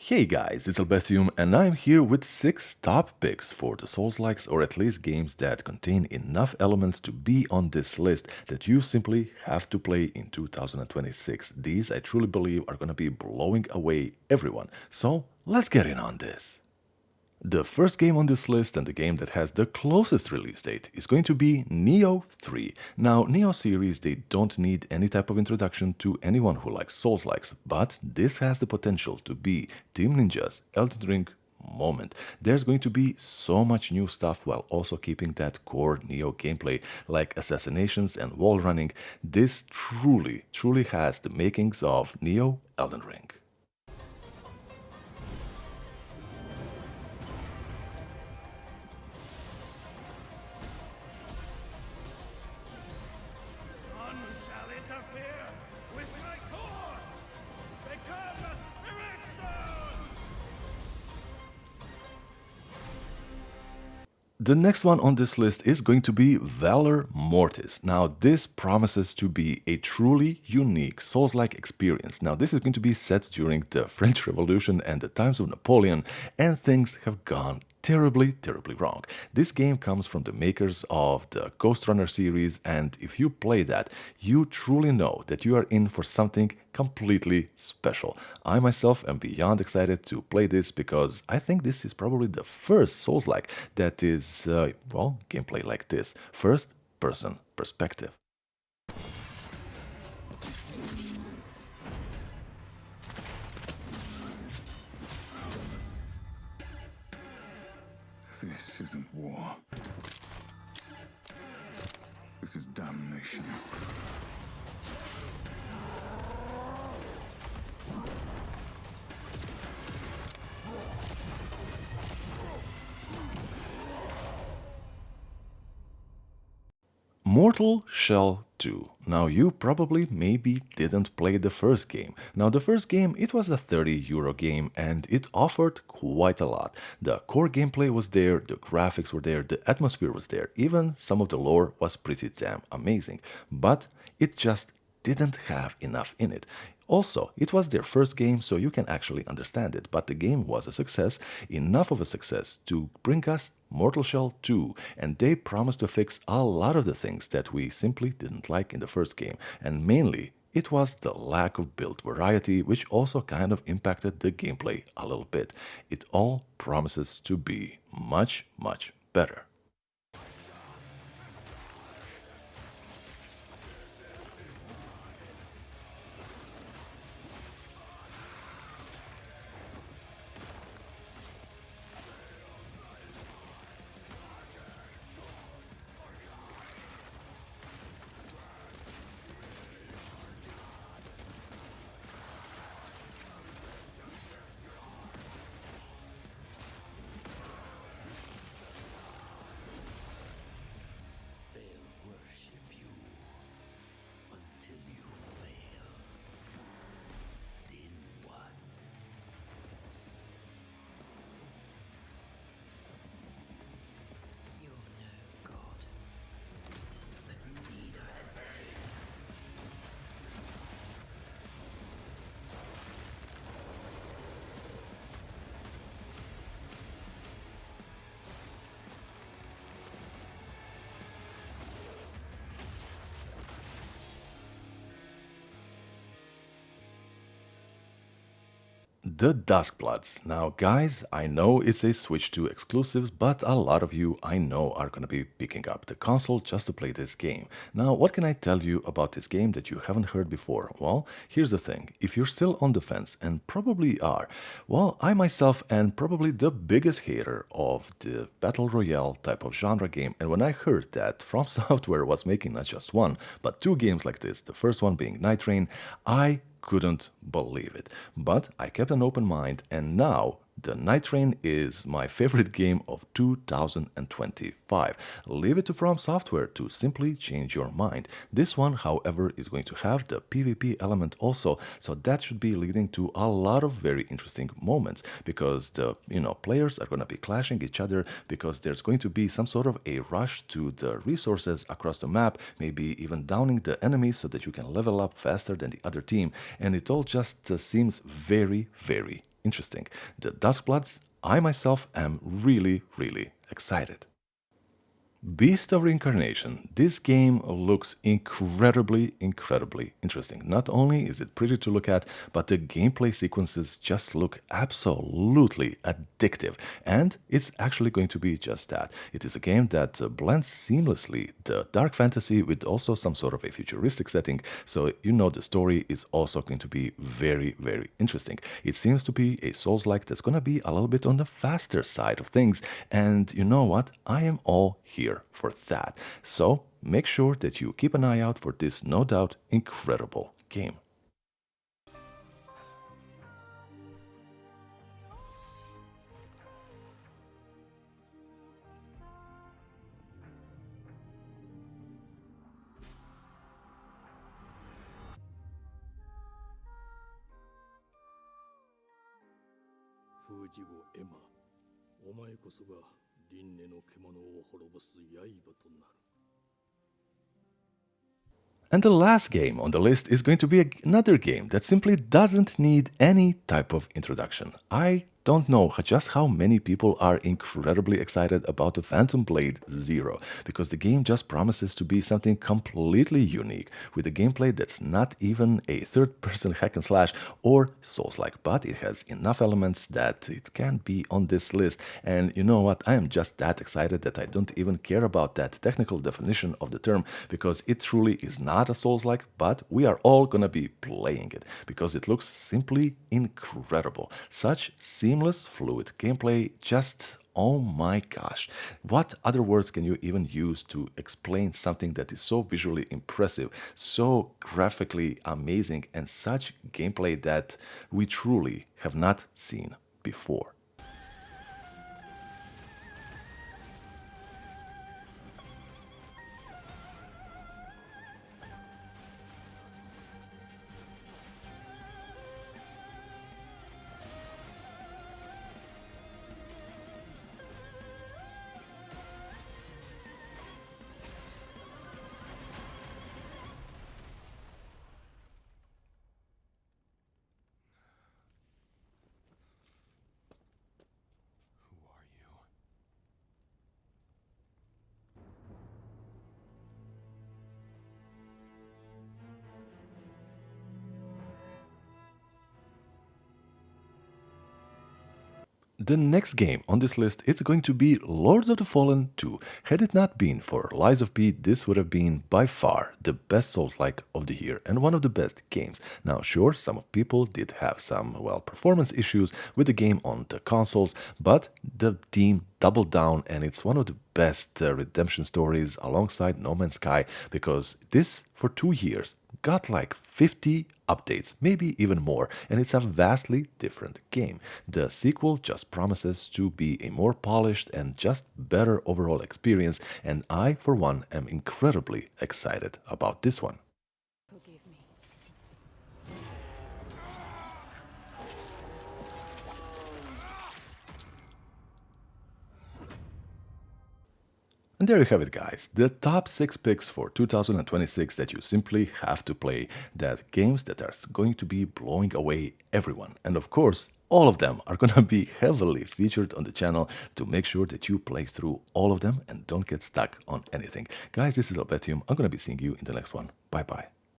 Hey guys, it's Albertium and I'm here with 6 top picks for the Souls-likes, or at least games that contain enough elements to be on this list that you simply have to play in 2026. These I truly believe are gonna be blowing away everyone, so let's get in on this. The first game on this list and the game that has the closest release date is going to be Nioh 3. Now, Nioh series, they don't need any type of introduction to anyone who likes Souls-likes, but this has the potential to be Team Ninja's Elden Ring moment. There's going to be so much new stuff while also keeping that core Nioh gameplay like assassinations and wall running. This truly has the makings of Nioh Elden Ring. None shall interfere with my course! Become a spirit stone! The next one on this list is going to be Valor Mortis. Now, this promises to be a truly unique Souls-like experience. Now, this is going to be set during the French Revolution and the times of Napoleon, and things have gone terribly wrong. This game comes from the makers of the Ghost Runner series, and if you play that, you truly know that you are in for something completely special. I myself am beyond excited to play this because I think this is probably the first Souls-like that is, well, gameplay like this. First person perspective. This isn't war. This is damnation. Mortal Shell 2. Now you probably maybe didn't play the first game. Now the first game, it was a €30 game and it offered quite a lot. The core gameplay was there, the graphics were there, the atmosphere was there, even some of the lore was pretty damn amazing. But it just didn't have enough in it. Also, it was their first game, so you can actually understand it, but the game was a success, enough of a success to bring us Mortal Shell 2, and they promised to fix a lot of the things that we simply didn't like in the first game, and mainly it was the lack of build variety, which also kind of impacted the gameplay a little bit. It all promises to be much better. They'll worship you until you fail. Then what? You're no god, but neither have they. The Duskbloods. Now, guys, I know it's a Switch 2 exclusive, but a lot of you I know are gonna be picking up the console just to play this game. Now, what can I tell you about this game that you haven't heard before? Well, here's the thing. If you're still on the fence, and probably are, well, I myself am probably the biggest hater of the Battle Royale type of genre game, and when I heard that From Software was making not just one, but 2 games like this, the first one being Night Train, I couldn't believe it. But I kept an open mind, and now the Night Train is my favorite game of 2025. Leave it to From Software to simply change your mind. This one, however, is going to have the PvP element also, so that should be leading to a lot of very interesting moments because the players are going to be clashing each other because there's going to be some sort of a rush to the resources across the map, maybe even downing the enemies so that you can level up faster than the other team, and it all just seems very interesting. The Duskbloods, I myself am really, really excited. Beast of Reincarnation. This game looks incredibly interesting. Not only is it pretty to look at, but the gameplay sequences just look absolutely addictive. And it's actually going to be just that. It is a game that blends seamlessly the dark fantasy with also some sort of a futuristic setting. So you know the story is also going to be very interesting. It seems to be a Souls-like that's going to be a little bit on the faster side of things. And you know what? I am all here for that. So make sure that you keep an eye out for this no doubt incredible game. And the last game on the list is going to be another game that simply doesn't need any type of introduction. I don't know just how many people are incredibly excited about the Phantom Blade Zero, because the game just promises to be something completely unique, with a gameplay that's not even a third-person hack and slash or Souls-like, but it has enough elements that it can be on this list. And you know what? I am just that excited that I don't even care about that technical definition of the term, because it truly is not a Souls-like, but we are all gonna be playing it, because it looks simply incredible. Such seamless, fluid gameplay, just oh my gosh. What other words can you even use to explain something that is so visually impressive, so graphically amazing, and such gameplay that we truly have not seen before? The next game on this list is going to be Lords of the Fallen 2. Had it not been for Lies of P, this would have been by far the best Souls-like of the year and one of the best games. Now sure, some people did have some, well, performance issues with the game on the consoles, but the team doubled down, and it's one of the best redemption stories alongside No Man's Sky, because this, for 2 years, got like 50 updates, maybe even more, and it's a vastly different game. The sequel just promises to be a more polished and just better overall experience, and I, for one, am incredibly excited about this one. Forgive me. And there you have it, guys, the top 6 picks for 2026 that you simply have to play, that games that are going to be blowing away everyone. And of course, all of them are gonna be heavily featured on the channel to make sure that you play through all of them and don't get stuck on anything. Guys, this is Albetium. I'm gonna be seeing you in the next one. Bye bye.